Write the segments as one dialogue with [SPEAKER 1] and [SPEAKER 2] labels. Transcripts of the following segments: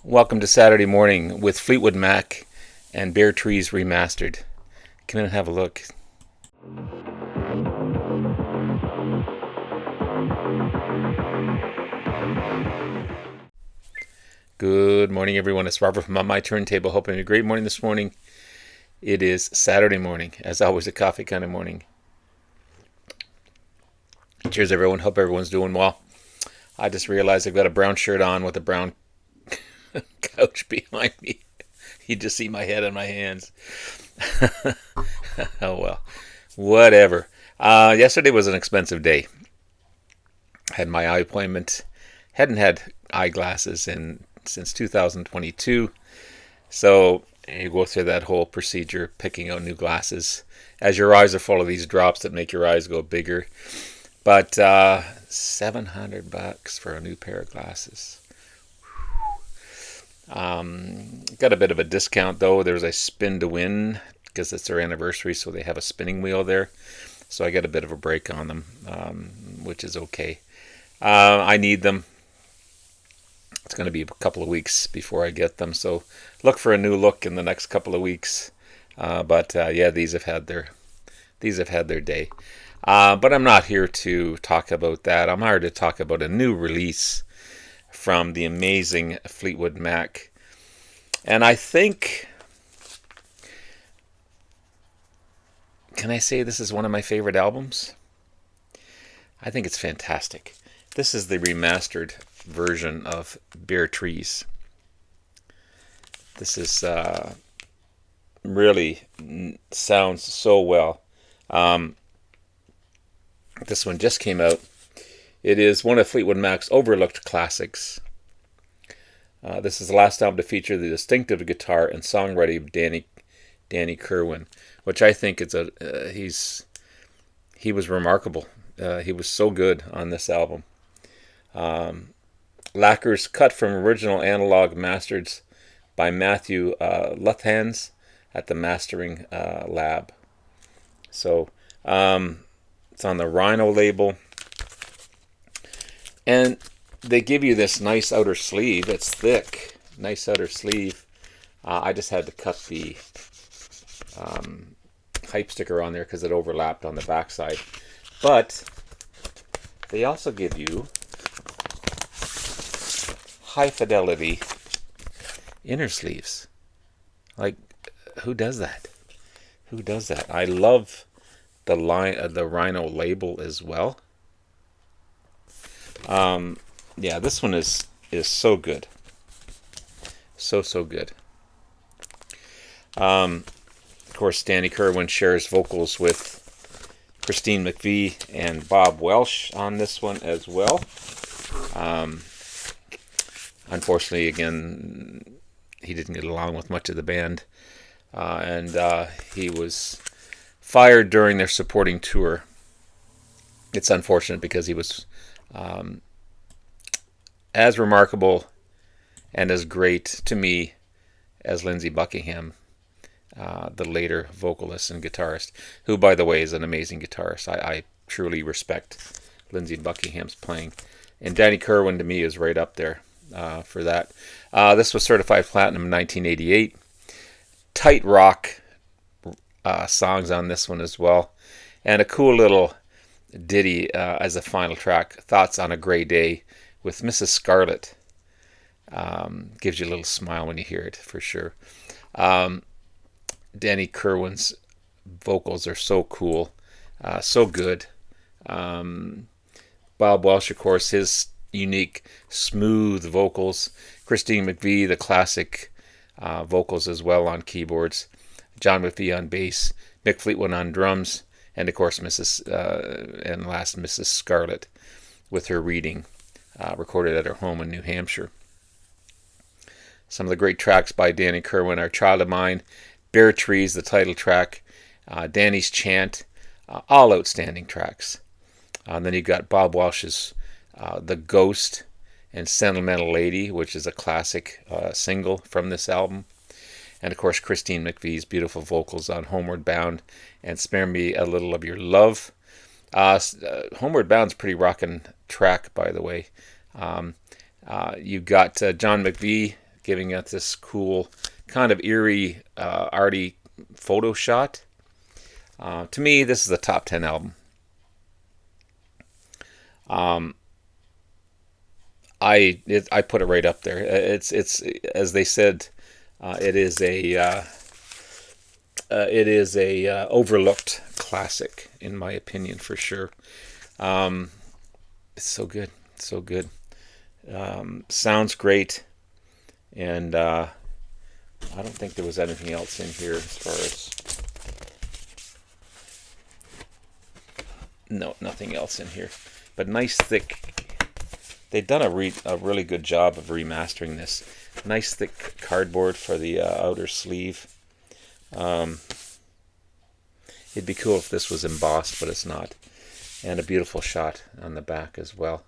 [SPEAKER 1] Welcome to Saturday Morning with Fleetwood Mac and Bare Trees Remastered. Come in and have a look. Good morning, everyone. It's Robert from On My Turntable. Hoping a great morning this morning. It is Saturday morning, as always, a coffee kind of morning. Cheers, everyone. Hope everyone's doing well. I just realized I've got a brown shirt on with a brown couch behind me. You just see my head and my hands. Oh well, whatever. Yesterday was an expensive day. Had my eye appointment. Hadn't had eyeglasses since 2022. So you go through that whole procedure, picking out new glasses, as your eyes are full of these drops that make your eyes go bigger. But $700 for a new pair of glasses. Got a bit of a discount though. There's a spin to win because it's their anniversary, so they have a spinning wheel there. So I got a bit of a break on them, which is okay. I need them. It's going to be a couple of weeks before I get them, so look for a new look in the next couple of weeks. But these have had their day. But I'm not here to talk about that. I'm here to talk about a new release from the amazing Fleetwood Mac. And I think, can I say this is one of my favorite albums? I think it's fantastic. This is the remastered version of Bare Trees. This is really sounds so well. This one just came out. It is one of Fleetwood Mac's overlooked classics. This is the last album to feature the distinctive guitar and songwriting of Danny Kirwan, which I think is he was remarkable. He was so good on this album. Lacquers cut from original analog masters by Matthew Luthans at the Mastering Lab. So it's on the Rhino label. And they give you this nice outer sleeve. It's thick, nice outer sleeve. I just had to cut the hype sticker on there because it overlapped on the backside. But they also give you high fidelity inner sleeves. Like, who does that? Who does that? I love the Rhino label as well. This one is so good. So good. Of course, Danny Kirwan shares vocals with Christine McVie and Bob Welsh on this one as well. Unfortunately, again, he didn't get along with much of the band, and he was fired during their supporting tour. It's unfortunate because he was as remarkable and as great to me as Lindsay Buckingham, the later vocalist and guitarist, who, by the way, is an amazing guitarist. I truly respect Lindsay Buckingham's playing. And Danny Kirwan, to me, is right up there for that. This was certified platinum in 1988. Tight rock songs on this one as well. And a cool little ditty as a final track, Thoughts on a Gray Day with Mrs. Scarlet. Gives you a little smile when you hear it, for sure. Danny Kirwan's vocals are so cool, so good. Bob Welsh, of course, his unique, smooth vocals. Christine McVie, the classic vocals as well on keyboards. John McVie on bass. Mick Fleetwood on drums. And, of course, Mrs. Scarlett with her reading, recorded at her home in New Hampshire. Some of the great tracks by Danny Kirwan are Child of Mine, Bare Trees, the title track, Danny's Chant, all outstanding tracks. And then you got Bob Welsh's The Ghost and Sentimental Lady, which is a classic single from this album. And, of course, Christine McVie's beautiful vocals on Homeward Bound and Spare Me a Little of Your Love. Homeward Bound's a pretty rockin' track, by the way. You got John McVie giving it this cool, kind of eerie, arty photo shot. To me, this is a top 10 album. I put it right up there. It's as they said, it is a overlooked classic in my opinion for sure. It's so good, so good. Sounds great, and I don't think there was anything else in here as far as. No, nothing else in here. But nice thick. They've done a really good job of remastering this. Nice thick cardboard for the outer sleeve. It'd be cool if this was embossed, but it's not. And a beautiful shot on the back as well.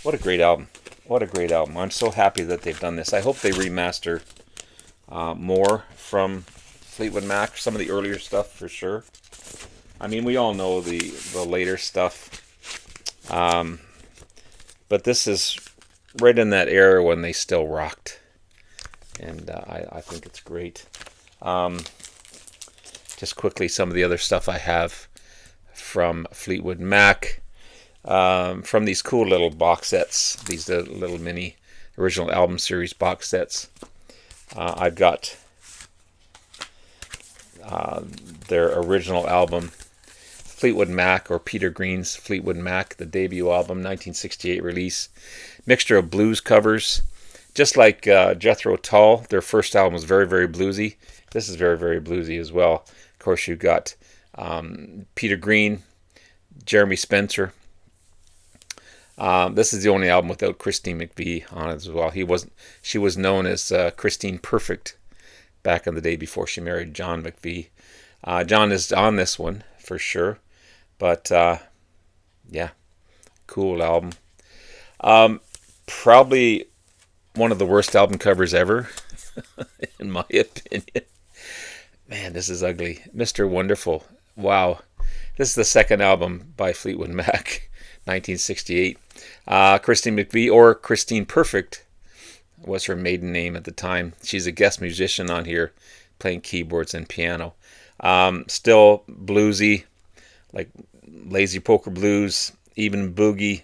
[SPEAKER 1] What a great album. What a great album. I'm so happy that they've done this. I hope they remaster more from Fleetwood Mac. Some of the earlier stuff for sure. I mean, we all know the later stuff. But this is right in that era when they still rocked. And I think it's great. Just quickly, some of the other stuff I have from Fleetwood Mac. From these cool little box sets. These little mini original album series box sets. I've got their original album, Fleetwood Mac, or Peter Green's Fleetwood Mac, the debut album, 1968 release. Mixture of blues covers. Just like Jethro Tull, their first album was very, very bluesy. This is very, very bluesy as well. Of course, you've got Peter Green, Jeremy Spencer. This is the only album without Christine McVie on it as well. She was known as Christine Perfect back in the day before she married John McVie. John is on this one for sure, but yeah, cool album. Probably one of the worst album covers ever, in my opinion. Man, this is ugly. Mr. Wonderful. Wow. This is the second album by Fleetwood Mac, 1968. Christine McVie, or Christine Perfect, was her maiden name at the time. She's a guest musician on here, playing keyboards and piano. Still bluesy, like Lazy Poker Blues, Even Boogie,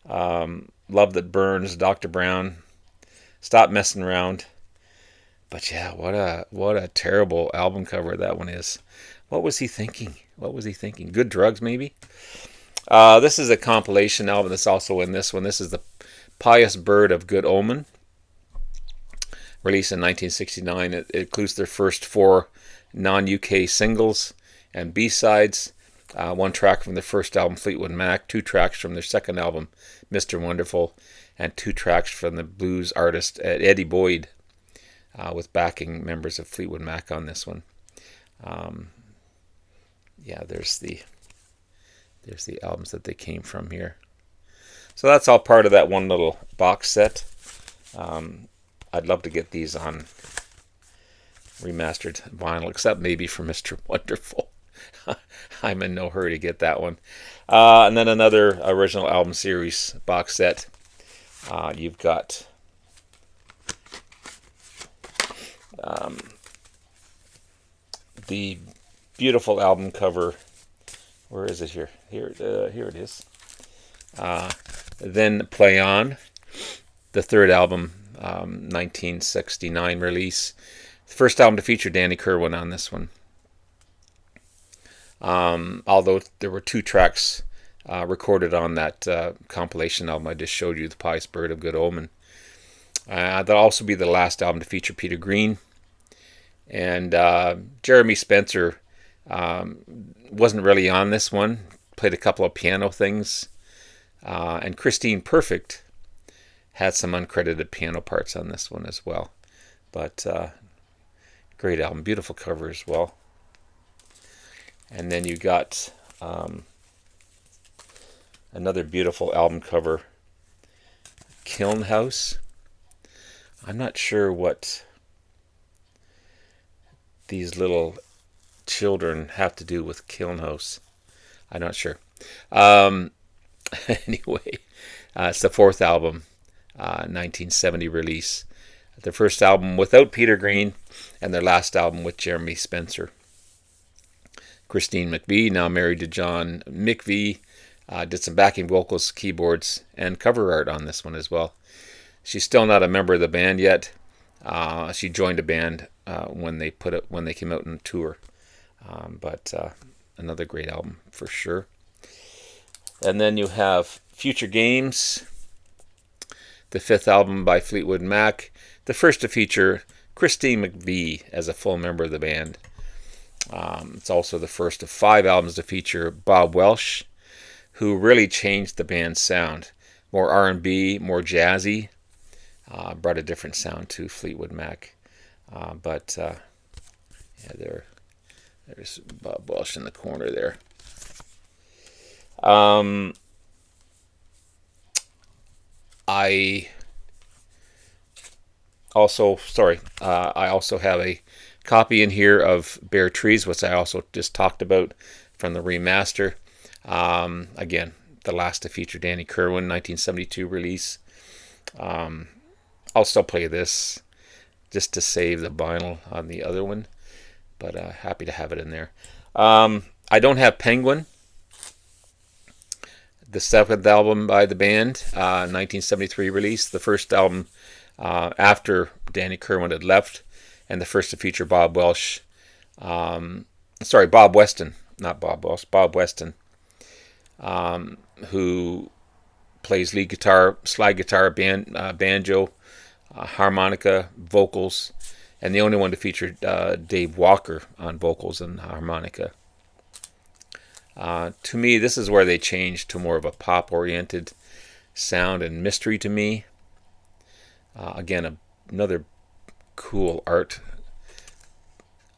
[SPEAKER 1] Love That Burns, Dr. Brown, Stop Messing Around. But yeah, what a terrible album cover that one is. What was he thinking? What was he thinking? Good drugs, maybe? This is a compilation album that's also in this one. This is the Pious Bird of Good Omen, released in 1969. It includes their first 4 non-UK singles and B-sides. 1 track from their first album, Fleetwood Mac, 2 tracks from their second album, Mr. Wonderful, and 2 tracks from the blues artist Eddie Boyd, with backing members of Fleetwood Mac on this one. Yeah, there's the albums that they came from here. So that's all part of that one little box set. I'd love to get these on remastered vinyl, except maybe for Mr. Wonderful. I'm in no hurry to get that one. And then another original album series box set. You've got the beautiful album cover. Where is it here? Here it is. Then Play On, the third album, 1969 release. The first album to feature Danny Kirwan on this one. Although there were 2 tracks recorded on that compilation album I just showed you, The Pious Bird of Good Omen. That'll also be the last album to feature Peter Green. And Jeremy Spencer wasn't really on this one. Played a couple of piano things. And Christine Perfect had some uncredited piano parts on this one as well. But great album. Beautiful cover as well. And then you got another beautiful album cover, Kiln House. I'm not sure what these little children have to do with Kiln House. I'm not sure. Anyway, it's the 4th album, 1970 release. Their first album without Peter Green, and their last album with Jeremy Spencer. Christine McVie, now married to John McVie, did some backing vocals, keyboards, and cover art on this one as well. She's still not a member of the band yet. She joined a band when they came out on tour. But another great album for sure. And then you have Future Games, the fifth album by Fleetwood Mac, the first to feature Christine McVie as a full member of the band. It's also the first of 5 albums to feature Bob Welch, who really changed the band's sound. More R&B, more jazzy, brought a different sound to Fleetwood Mac. Yeah, there's Bob Welch in the corner there. I also have a copy in here of Bare Trees, which I also just talked about from the remaster. Again, the last to feature Danny Kirwan, 1972 release. I'll still play this just to save the vinyl on the other one, but happy to have it in there. I don't have Penguin, the 7th album by the band, 1973 release, the first album after Danny Kirwan had left, and the first to feature Bob Weston, not Bob Welch, Bob Weston, who plays lead guitar, slide guitar, banjo, harmonica, vocals, and the only one to feature Dave Walker on vocals and harmonica. To me, this is where they changed to more of a pop-oriented sound and mystery to me. Again, another cool art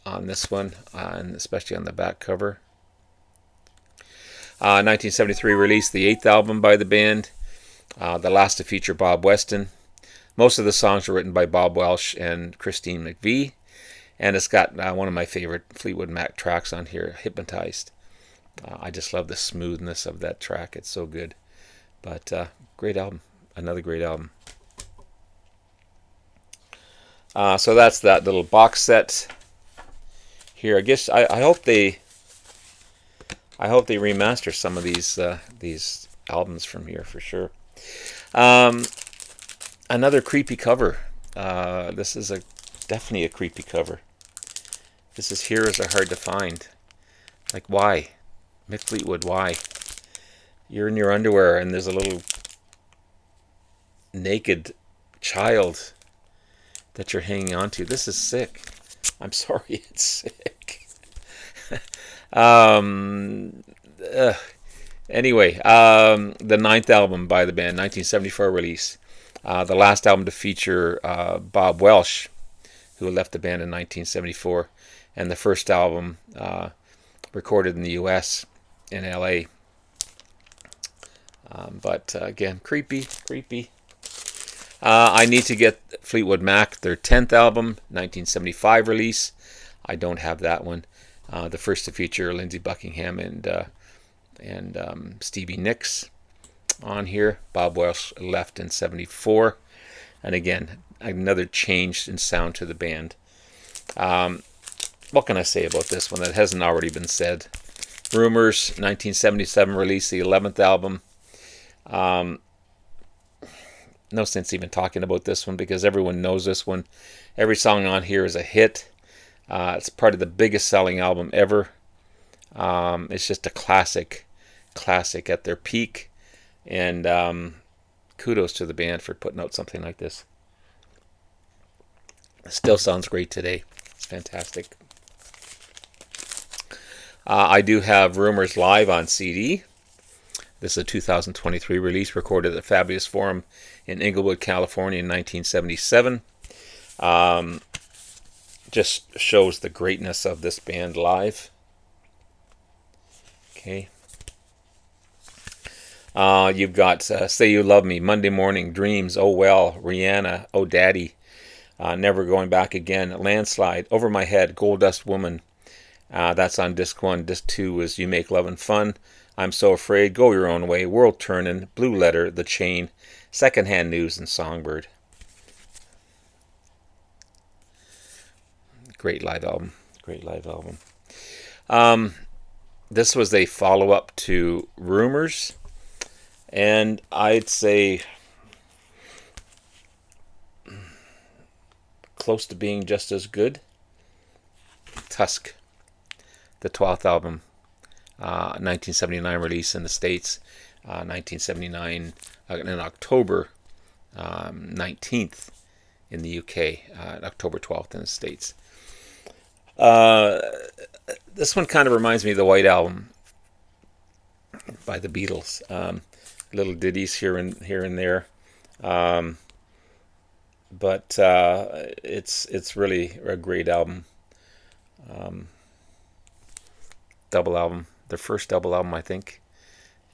[SPEAKER 1] on this one, and especially on the back cover. 1973 release, the 8th album by the band, the last to feature Bob Weston. Most of the songs were written by Bob Welch and Christine McVie, and it's got one of my favorite Fleetwood Mac tracks on here, Hypnotized. I just love the smoothness of that track. It's so good. But great album. Another great album. So that's that little box set here. I guess I hope they remaster some of these albums from here for sure. Another creepy cover. This is definitely a creepy cover. This is Heroes Are Hard to Find. Like, why? Mick Fleetwood, why? You're in your underwear and there's a little naked child that you're hanging on to. This is sick. I'm sorry, it's sick. Anyway, the 9th album by the band, 1974 release. The last album to feature Bob Welch, who left the band in 1974, and the first album recorded in the U.S. in L.A. But again, creepy. I need to get Fleetwood Mac, their 10th album, 1975 release. I don't have that one. The first to feature Lindsay Buckingham and Stevie Nicks on here. Bob Welch left in 74. And again, another change in sound to the band. What can I say about this one that hasn't already been said? Rumors, 1977 release, the 11th album. No sense even talking about this one because everyone knows this one. Every song on here is a hit. It's part of the biggest selling album ever. It's just a classic at their peak. And kudos to the band for putting out something like this. It still sounds great today. It's fantastic. I do have Rumors live on CD. This is a 2023 release recorded at the Fabulous Forum in Inglewood, California in 1977. Just shows the greatness of this band live. Okay. You've got Say You Love Me, Monday Morning, Dreams, Oh Well, Rihanna, Oh Daddy, Never Going Back Again, Landslide, Over My Head, Gold Dust Woman. That's on disc 1. Disc 2 is You Make Lovin' Fun, I'm So Afraid, Go Your Own Way, World Turnin', Blue Letter, The Chain, Secondhand News, and Songbird. Great live album. Great live album. This was a follow-up to Rumors, and I'd say close to being just as good. Tusk, the 12th album, 1979 release in the States, 1979 in October 19th in the UK, October 12th in the States. This one kind of reminds me of the White Album by the Beatles. Little ditties here and there, but it's really a great album. Double album, their first double album, I think,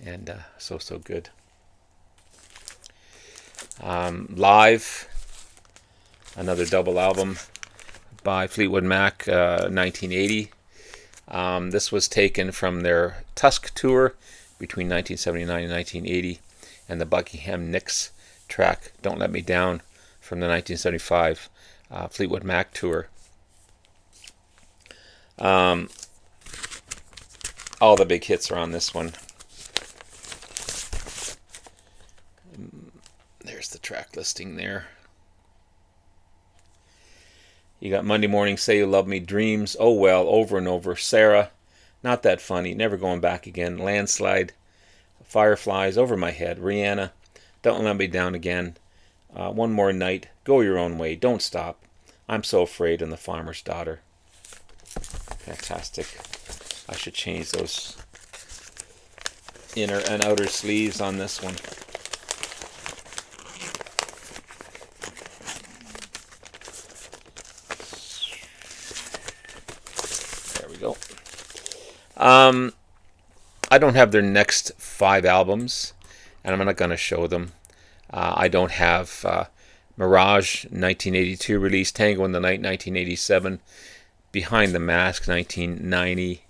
[SPEAKER 1] and so good. Live, another double album by Fleetwood Mac, 1980. This was taken from their Tusk tour between 1979 and 1980, and the Buckingham Nicks track, Don't Let Me Down, from the 1975 Fleetwood Mac tour. All the big hits are on this one. There's the track listing there. You got Monday Morning, Say You Love Me, Dreams, Oh Well, Over and Over, Sarah, Not That Funny, Never Going Back Again, Landslide, Fireflies, Over My Head, Rihanna, Don't Let Me Down Again, One More Night, Go Your Own Way, Don't Stop, I'm So Afraid, and The Farmer's Daughter. Fantastic. I should change those inner and outer sleeves on this one. There we go. I don't have their next 5 albums, and I'm not going to show them. I don't have Mirage, 1982 release, Tango in the Night, 1987, Behind the Mask, 1990,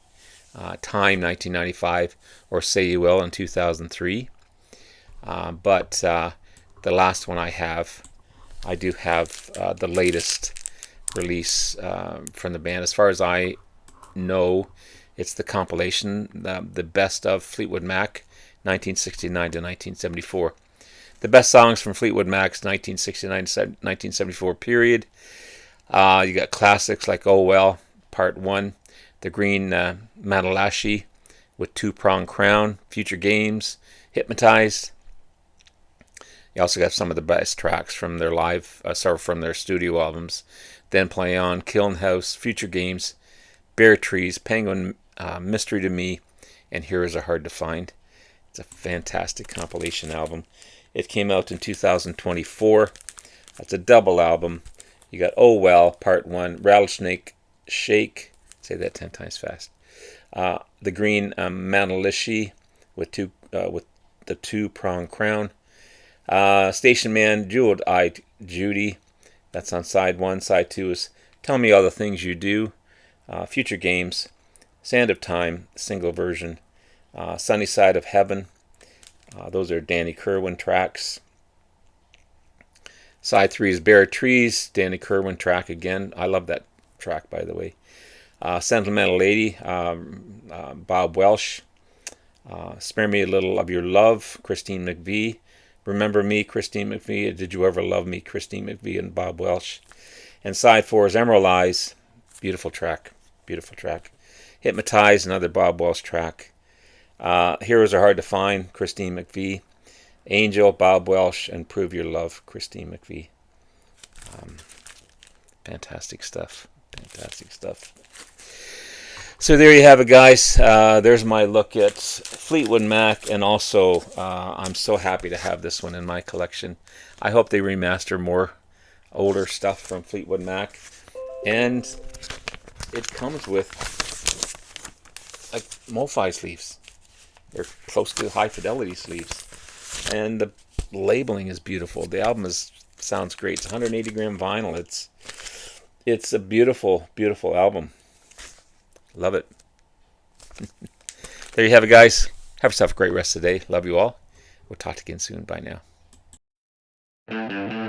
[SPEAKER 1] Time, 1995, or Say You Will in 2003. But the last one I do have the latest release from the band. As far as I know, it's the compilation, the best of Fleetwood Mac, 1969 to 1974. The best songs from Fleetwood Mac's 1969 to 1974 period. You got classics like Oh Well, Part 1, The Green Manalashi with Two-Prong Crown, Future Games, Hypnotized. You also got some of the best tracks from their from their studio albums. Then Play On, Kiln House, Future Games, Bare Trees, Penguin, Mystery to Me, and Heroes Are Hard to Find. It's a fantastic compilation album. It came out in 2024. That's a double album. You got Oh Well, Part 1, Rattlesnake Shake, say that 10 times fast. The Green Manalishi with the Two-Prong Crown. Station Man, Jeweled-Eyed Judy, that's on side 1. Side 2 is Tell Me All the Things You Do. Future Games, Sand of Time, single version. Sunny Side of Heaven. Those are Danny Kirwan tracks. Side 3 is Bare Trees, Danny Kirwan track again. I love that track, by the way. Sentimental Lady, Bob Welsh. Spare Me a Little of Your Love, Christine McVie. Remember Me, Christine McVie. Did You Ever Love Me, Christine McVie and Bob Welsh. And side 4 is Emerald Eyes. Beautiful track. Beautiful track. Hypnotized, another Bob Welsh track. Heroes Are Hard to Find, Christine McVie. Angel, Bob Welsh, and Prove Your Love, Christine McVie. Fantastic stuff. Fantastic stuff. So there you have it, guys. There's my look at Fleetwood Mac, and also I'm so happy to have this one in my collection. I hope they remaster more older stuff from Fleetwood Mac. And it comes with like MoFi sleeves. They're close to high fidelity sleeves. And the labeling is beautiful. The album sounds great. It's 180 gram vinyl. It's a beautiful, beautiful album. Love it. There you have it, guys. Have yourself a great rest of the day. Love you all. We'll talk again soon. Bye now.